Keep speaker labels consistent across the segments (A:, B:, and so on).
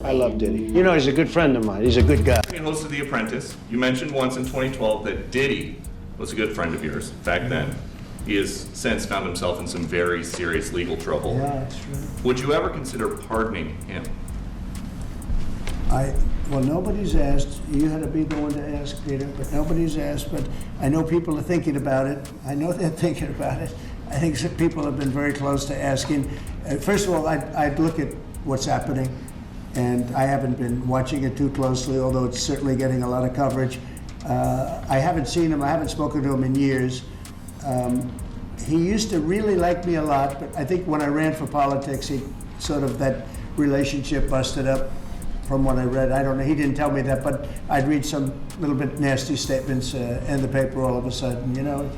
A: I love Diddy. You know, he's a good friend of mine. He's a good guy.
B: He hosted The Apprentice. You mentioned once in 2012 that Diddy was a good friend of yours back then. He has since found himself in some very serious legal trouble.
C: Yeah, that's true.
B: Would you ever consider pardoning him?
C: Well, nobody's asked. You had to be the one to ask, Peter, but nobody's asked. But I know people are thinking about it. I know they're thinking about it. I think some people have been very close to asking. First of all, I'd look at what's happening, and I haven't been watching it too closely, although it's certainly getting a lot of coverage. I haven't seen him. I haven't spoken to him in years. He used to really like me a lot, but I think when I ran for politics, he sort of, that relationship busted up. From what I read, I don't know, he didn't tell me that, but I'd read some little bit nasty statements in the paper all of a sudden. You know,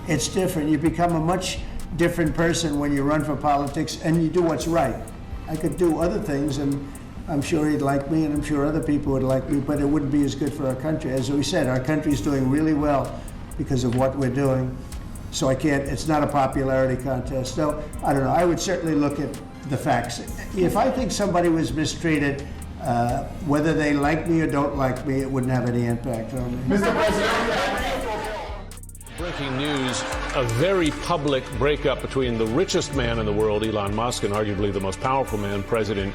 C: it's different. You become a much different person when you run for politics and you do what's right. I could do other things, and I'm sure he'd like me, and I'm sure other people would like me, but it wouldn't be as good for our country. As we said, our country's doing really well because of what we're doing. So I can't, it's not a popularity contest. So, I don't know, I would certainly look at the facts. If I think somebody was mistreated, whether they like me or don't like me, it wouldn't have any impact on me.
D: Mr. President.
E: Breaking news, a very public breakup between the richest man in the world, Elon Musk, and arguably the most powerful man, President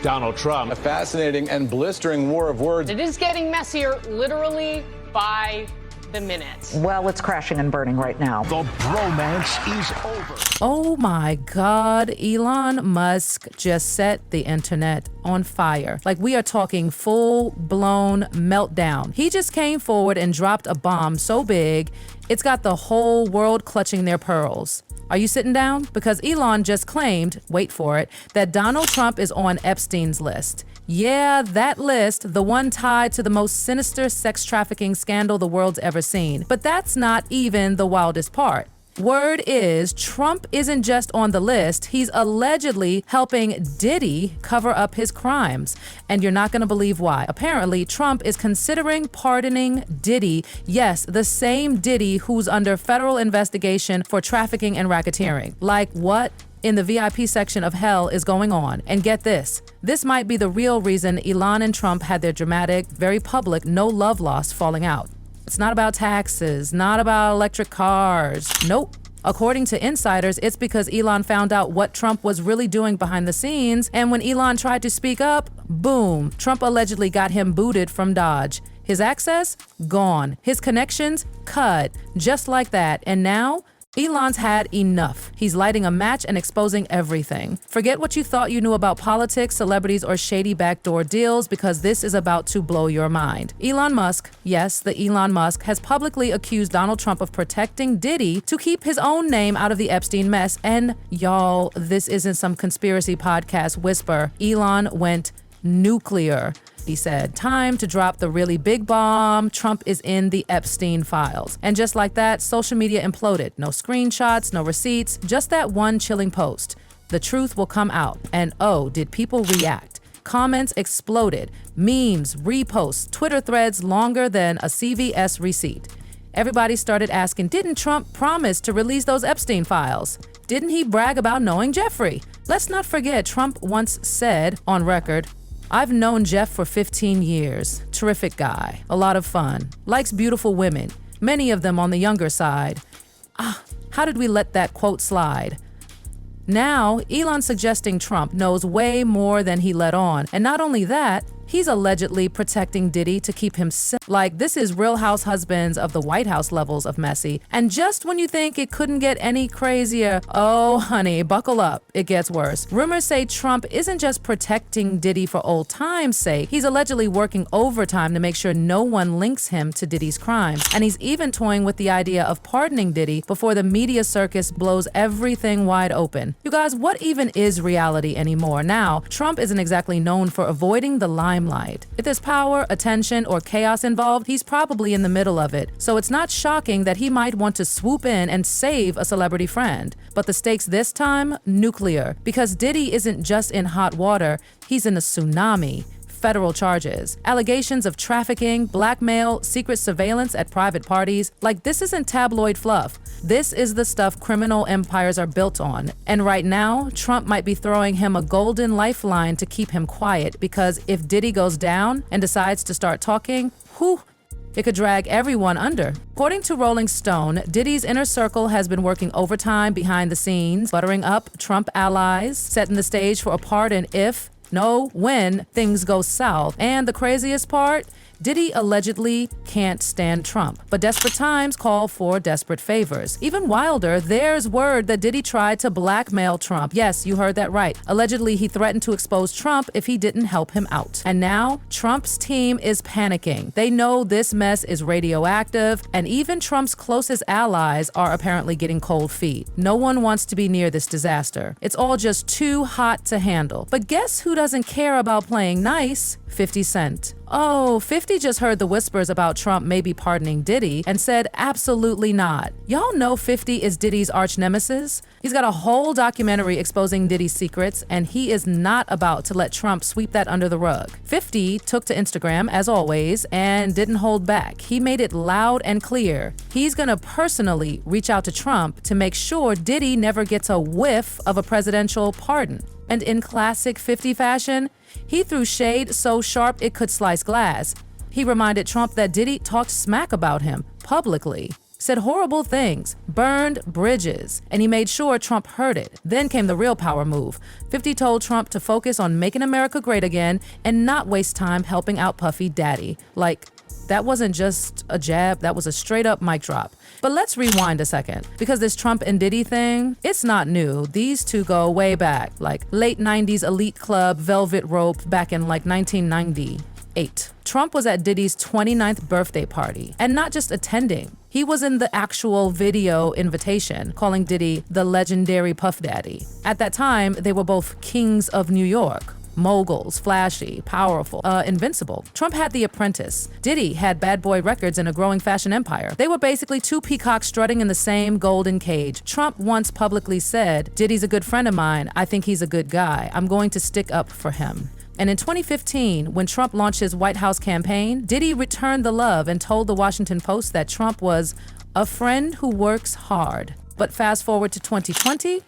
E: Donald Trump.
F: A fascinating and blistering war of words.
G: It is getting messier literally by the minute.
H: Well, it's crashing and burning right now.
D: The bromance is over.
I: Oh my God, Elon Musk just set the internet on fire. Like, we are talking full-blown meltdown. He just came forward and dropped a bomb so big, it's got the whole world clutching their pearls. Are you sitting down? Because Elon just claimed, wait for it, that Donald Trump is on Epstein's list. Yeah, that list, the one tied to the most sinister sex trafficking scandal the world's ever seen. But that's not even the wildest part. Word is, Trump isn't just on the list, he's allegedly helping Diddy cover up his crimes. And you're not gonna believe why. Apparently, Trump is considering pardoning Diddy. Yes, the same Diddy who's under federal investigation for trafficking and racketeering. Like, what in the VIP section of hell is going on? And get this, this might be the real reason Elon and Trump had their dramatic, very public, no love lost falling out. It's not about taxes, not about electric cars. Nope. According to insiders, it's because Elon found out what Trump was really doing behind the scenes, and when Elon tried to speak up, boom, Trump allegedly got him booted from Dodge. His access? Gone. His connections? Cut. Just like that. And now, Elon's had enough. He's lighting a match and exposing everything. Forget what you thought you knew about politics, celebrities, or shady backdoor deals, because this is about to blow your mind. Elon Musk, yes, the Elon Musk, has publicly accused Donald Trump of protecting Diddy to keep his own name out of the Epstein mess. And y'all, this isn't some conspiracy podcast whisper. Elon went nuclear. He said, time to drop the really big bomb. Trump is in the Epstein files. And just like that, social media imploded. No screenshots, no receipts, just that one chilling post. The truth will come out. And oh, did people react? Comments exploded. Memes, reposts, Twitter threads longer than a CVS receipt. Everybody started asking, didn't Trump promise to release those Epstein files? Didn't he brag about knowing Jeffrey? Let's not forget, Trump once said on record, I've known Jeff for 15 years. Terrific guy. A lot of fun. Likes beautiful women. Many of them on the younger side. How did we let that quote slide? Now, Elon's suggesting Trump knows way more than he let on. And not only that, he's allegedly protecting Diddy to keep him safe. Like, this is Real House Husbands of the White House levels of messy. And just when you think it couldn't get any crazier, oh honey, buckle up, it gets worse. Rumors say Trump isn't just protecting Diddy for old time's sake, he's allegedly working overtime to make sure no one links him to Diddy's crimes. And he's even toying with the idea of pardoning Diddy before the media circus blows everything wide open. You guys, what even is reality anymore? Now, Trump isn't exactly known for avoiding the limelight. If there's power, attention, or chaos involved, he's probably in the middle of it. So it's not shocking that he might want to swoop in and save a celebrity friend. But the stakes this time, nuclear. Because Diddy isn't just in hot water, he's in a tsunami. federal charges. Allegations of trafficking, blackmail, secret surveillance at private parties. Like, this isn't tabloid fluff. This is the stuff criminal empires are built on. And right now, Trump might be throwing him a golden lifeline to keep him quiet, because if Diddy goes down and decides to start talking, whew, it could drag everyone under. According to Rolling Stone, Diddy's inner circle has been working overtime behind the scenes, buttering up Trump allies, setting the stage for a pardon if, no, when things go south. And the craziest part? Diddy allegedly can't stand Trump, but desperate times call for desperate favors. Even wilder, there's word that Diddy tried to blackmail Trump. Yes, you heard that right. Allegedly, he threatened to expose Trump if he didn't help him out. And now, Trump's team is panicking. They know this mess is radioactive, and even Trump's closest allies are apparently getting cold feet. No one wants to be near this disaster. It's all just too hot to handle. But guess who doesn't care about playing nice? 50 Cent. Oh, 50 just heard the whispers about Trump maybe pardoning Diddy and said absolutely not. Y'all know 50 is Diddy's arch nemesis? He's got a whole documentary exposing Diddy's secrets, and he is not about to let Trump sweep that under the rug. 50 took to Instagram, as always, and didn't hold back. He made it loud and clear. He's gonna personally reach out to Trump to make sure Diddy never gets a whiff of a presidential pardon. And in classic 50 fashion, he threw shade so sharp it could slice glass. He reminded Trump that Diddy talked smack about him publicly, said horrible things, burned bridges, and he made sure Trump heard it. Then came the real power move. 50 told Trump to focus on making America great again and not waste time helping out Puffy Daddy. Like, that wasn't just a jab, that was a straight up mic drop. But let's rewind a second, because this Trump and Diddy thing, it's not new. These two go way back, like late 90s elite club, velvet rope, back in like 1998. Trump was at Diddy's 29th birthday party, and not just attending. He was in the actual video invitation, calling Diddy the legendary Puff Daddy. At that time, they were both kings of New York. Moguls, flashy, powerful, invincible. Trump had The Apprentice. Diddy had Bad Boy Records and a growing fashion empire. They were basically two peacocks strutting in the same golden cage. Trump once publicly said, "Diddy's a good friend of mine. I think he's a good guy. I'm going to stick up for him." And in 2015, when Trump launched his White House campaign, Diddy returned the love and told the Washington Post that Trump was a friend who works hard. But fast forward to 2020,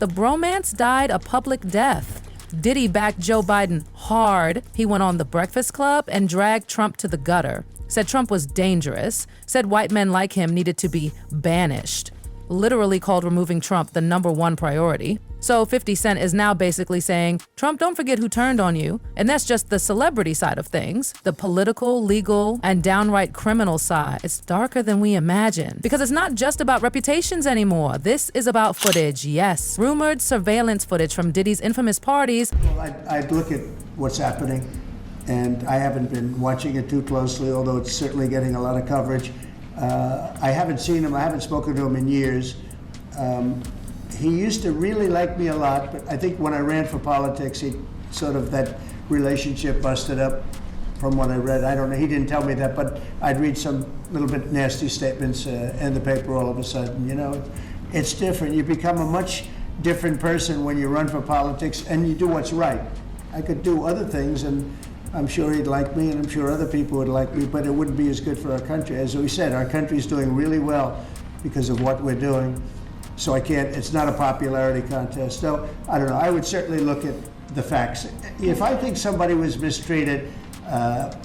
I: the bromance died a public death. Diddy backed Joe Biden hard. He went on The Breakfast Club and dragged Trump to the gutter. Said Trump was dangerous. Said white men like him needed to be banished. Literally called removing Trump the #1 priority. So 50 Cent is now basically saying, Trump, don't forget who turned on you. And that's just the celebrity side of things. The political, legal, and downright criminal side. It's darker than we imagine. Because it's not just about reputations anymore. This is about footage, yes. Rumored surveillance footage from Diddy's infamous parties.
C: Well, I'd look at what's happening, and I haven't been watching it too closely, although it's certainly getting a lot of coverage. I haven't seen him, I haven't spoken to him in years. He used to really like me a lot, but I think when I ran for politics, that relationship busted up from what I read. I don't know, he didn't tell me that, but I'd read some little bit nasty statements in the paper all of a sudden. You know, it's different. You become a much different person when you run for politics and you do what's right. I could do other things, and I'm sure he'd like me, and I'm sure other people would like me, but it wouldn't be as good for our country. As we said, our country's doing really well because of what we're doing. So it's not a popularity contest. So, I don't know, I would certainly look at the facts. If I think somebody was mistreated,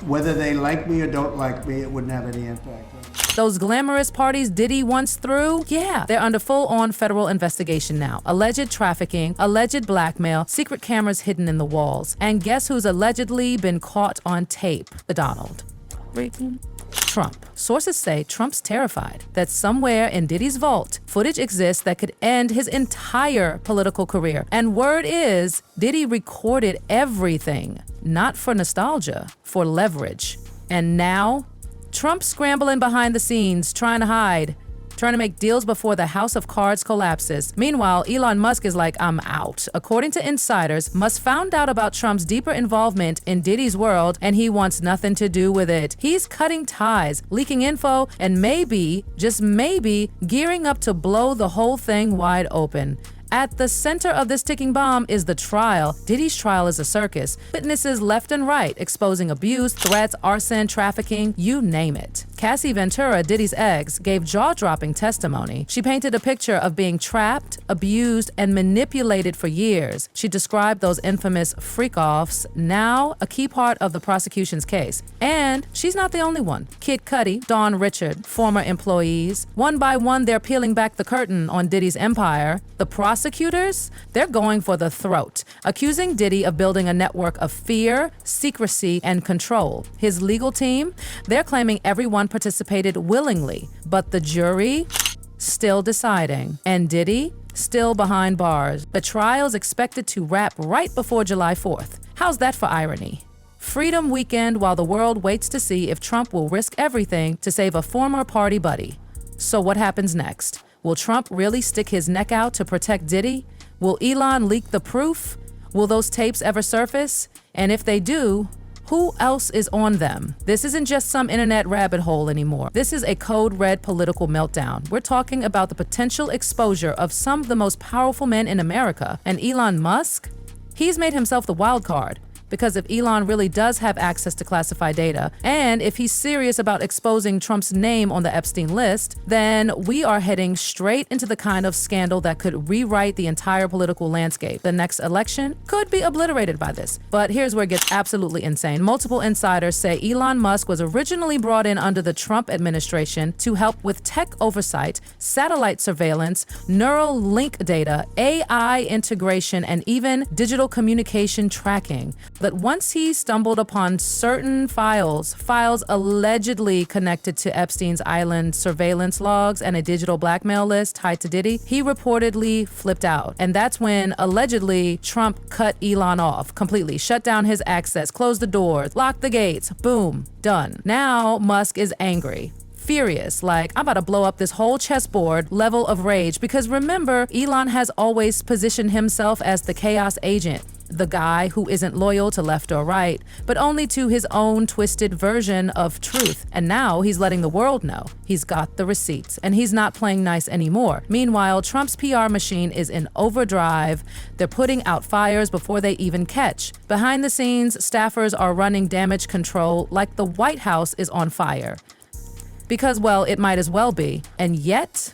C: whether they like me or don't like me, it wouldn't have any impact.
I: Those glamorous parties Diddy once threw, yeah, they're under full-on federal investigation now. Alleged trafficking, alleged blackmail, secret cameras hidden in the walls. And guess who's allegedly been caught on tape? The Donald. Trump. Sources say Trump's terrified that somewhere in Diddy's vault, footage exists that could end his entire political career. And word is, Diddy recorded everything, not for nostalgia, for leverage. And now, Trump's scrambling behind the scenes, trying to hide, trying to make deals before the house of cards collapses. Meanwhile, Elon Musk is like, I'm out. According to insiders, Musk found out about Trump's deeper involvement in Diddy's world, and he wants nothing to do with it. He's cutting ties, leaking info, and maybe, just maybe, gearing up to blow the whole thing wide open. At the center of this ticking bomb is the trial. Diddy's trial is a circus. Witnesses left and right exposing abuse, threats, arson, trafficking, you name it. Cassie Ventura, Diddy's ex, gave jaw-dropping testimony. She painted a picture of being trapped, abused, and manipulated for years. She described those infamous freak-offs, now a key part of the prosecution's case. And she's not the only one. Kid Cudi, Don Richard, former employees. One by one, they're peeling back the curtain on Diddy's empire. The prosecutors, they're going for the throat, accusing Diddy of building a network of fear, secrecy, and control. His legal team, they're claiming everyone participated willingly, but the jury, still deciding. And Diddy, still behind bars. The trial's expected to wrap right before July 4th. How's that for irony? Freedom weekend while the world waits to see if Trump will risk everything to save a former party buddy. So what happens next? Will Trump really stick his neck out to protect Diddy? Will Elon leak the proof? Will those tapes ever surface? And if they do, who else is on them? This isn't just some internet rabbit hole anymore. This is a code red political meltdown. We're talking about the potential exposure of some of the most powerful men in America. And Elon Musk? He's made himself the wild card. Because if Elon really does have access to classified data, and if he's serious about exposing Trump's name on the Epstein list, then we are heading straight into the kind of scandal that could rewrite the entire political landscape. The next election could be obliterated by this. But here's where it gets absolutely insane. Multiple insiders say Elon Musk was originally brought in under the Trump administration to help with tech oversight, satellite surveillance, neural link data, AI integration, and even digital communication tracking. But once he stumbled upon certain files allegedly connected to Epstein's Island surveillance logs and a digital blackmail list tied to Diddy, he reportedly flipped out. And that's when, allegedly, Trump cut Elon off completely, shut down his access, closed the doors, locked the gates, boom, done. Now Musk is angry. Furious, like, I'm about to blow up this whole chessboard level of rage, because remember, Elon has always positioned himself as the chaos agent, the guy who isn't loyal to left or right, but only to his own twisted version of truth. And now he's letting the world know he's got the receipts and he's not playing nice anymore. Meanwhile, Trump's PR machine is in overdrive. They're putting out fires before they even catch. Behind the scenes, staffers are running damage control like the White House is on fire. Because, well, it might as well be. And yet,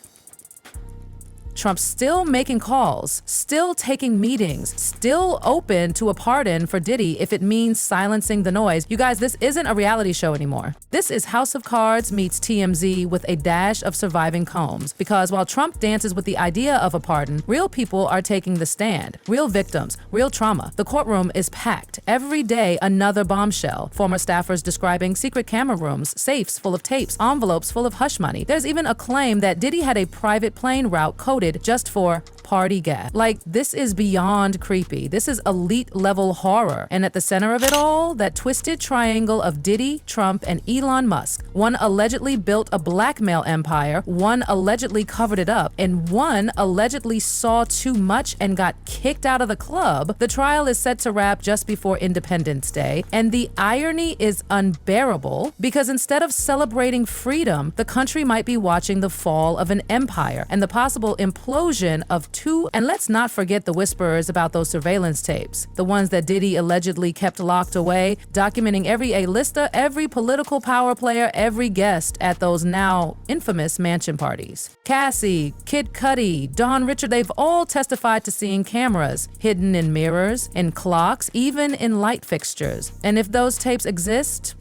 I: Trump's still making calls, still taking meetings, still open to a pardon for Diddy if it means silencing the noise. You guys, this isn't a reality show anymore. This is House of Cards meets TMZ with a dash of surviving Combs. Because while Trump dances with the idea of a pardon, real people are taking the stand. Real victims, real trauma. The courtroom is packed. Every day, another bombshell. Former staffers describing secret camera rooms, safes full of tapes, envelopes full of hush money. There's even a claim that Diddy had a private plane route coded just for party gas. Like, this is beyond creepy. This is elite level horror. And at the center of it all, that twisted triangle of Diddy, Trump, and Elon Musk. One allegedly built a blackmail empire, one allegedly covered it up, and one allegedly saw too much and got kicked out of the club. The trial is set to wrap just before Independence Day. And the irony is unbearable, because instead of celebrating freedom, the country might be watching the fall of an empire and the possible implosion of two. And let's not forget the whisperers about those surveillance tapes, the ones that Diddy allegedly kept locked away, documenting every A-lister, every political power player, every guest at those now infamous mansion parties. Cassie, Kid Cudi, Don Richard, they've all testified to seeing cameras hidden in mirrors, in clocks, even in light fixtures. And if those tapes exist,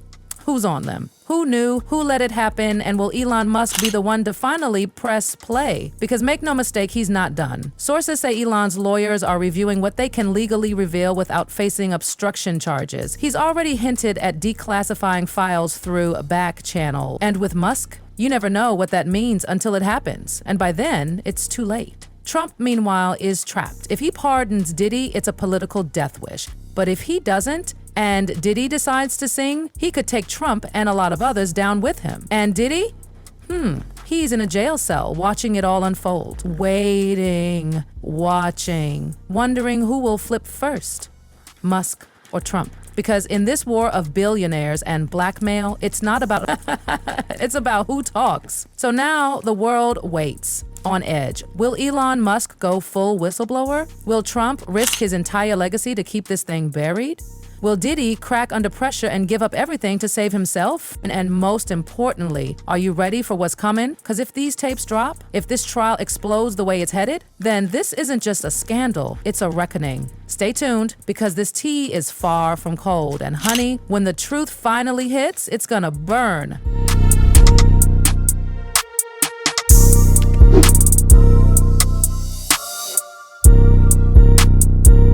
I: who's on them? Who knew? Who let it happen? And will Elon Musk be the one to finally press play? Because make no mistake, he's not done. Sources say Elon's lawyers are reviewing what they can legally reveal without facing obstruction charges. He's already hinted at declassifying files through a back channel. And with Musk, you never know what that means until it happens. And by then, it's too late. Trump, meanwhile, is trapped. If he pardons Diddy, it's a political death wish. But if he doesn't, and Diddy decides to sing, he could take Trump and a lot of others down with him. And Diddy? He's in a jail cell watching it all unfold. Waiting, watching, wondering who will flip first, Musk or Trump. Because in this war of billionaires and blackmail, it's not about it's about who talks. So now the world waits on edge. Will Elon Musk go full whistleblower? Will Trump risk his entire legacy to keep this thing buried? Will Diddy crack under pressure and give up everything to save himself? And most importantly, are you ready for what's coming? Because if these tapes drop, if this trial explodes the way it's headed, then this isn't just a scandal, it's a reckoning. Stay tuned, because this tea is far from cold. And honey, when the truth finally hits, it's gonna burn.